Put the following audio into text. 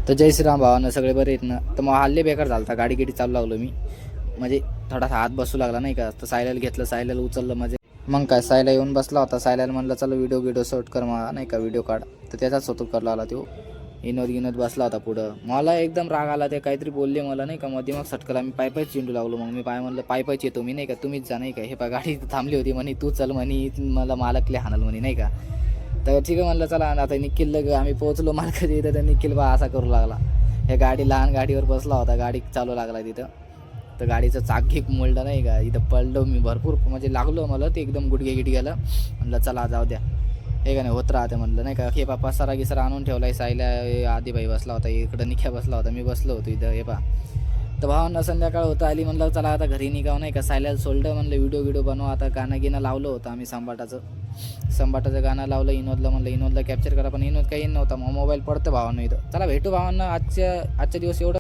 तर जय श्रीराम भावांना, सगळे बरे आहेत ना. तर मग हल्ले बेकार झाला होता, गाडी चालू लागलो मी, म्हणजे थोडासा हात बसू लागला नाही का. तर सायल्याला घेतलं, सायल्याला उचललं, म्हणजे मग काय सायला येऊन बसला होता. सायल्याला म्हणलं चला व्हिडिओ शूट कर मला नाही का, व्हिडिओ काढ. तर त्याचाच होतो करला आला तो, इनोद बसला होता पुढं. मला एकदम राग आला, ते काहीतरी बोलले मला नाही का. मग दिमाग सटकला, मी पायी चिंडू लागलो. मग मी म्हणलं पायीच येतो मी नाही का, तुम्हीच जा नाही का. हे गाडी थांबली होती म्हणे, तू चल म्हणे, मला मालकले हाणल म्हणे नाही का. तर ठीक आहे म्हणलं चला. आता निखिल आम्ही पोहोचलो मार्केट इथं. तर निखिल बा असा करू लागला, हे लहान गाडीवर बसला होता, गाडी चालू लागला तिथं. तर गाडीचं चाक मोडलं नाही का, इथं पडलो मी भरपूर, म्हणजे लागलो मला ते एकदम गुडघे गेलं. म्हणलं चला जाऊ द्या, हे का नाही होत राहते म्हणलं नाही का. हे बापा सरा आणून ठेवलाय. सायला आदिबाई बसला होता इकडं, निख्या बसला होता, मी बसलो होतो इथं. हे पा तर भावांना संध्याकाळ होतं आली. म्हणलं चला आता घरी निघावं नाही का. सायल्याला सोडलं, म्हणलं व्हिडिओ बनव आता. गाणं लावलं होतं आम्ही संबाटाचं गाणं लावलं. इनोदला म्हणलं इनोदला कॅप्चर करा, पण इनोद काही नव्हता. मग मोबाईल पडतं भावांना इथं. चला भेटू भावांना आजच्या दिवस एवढं.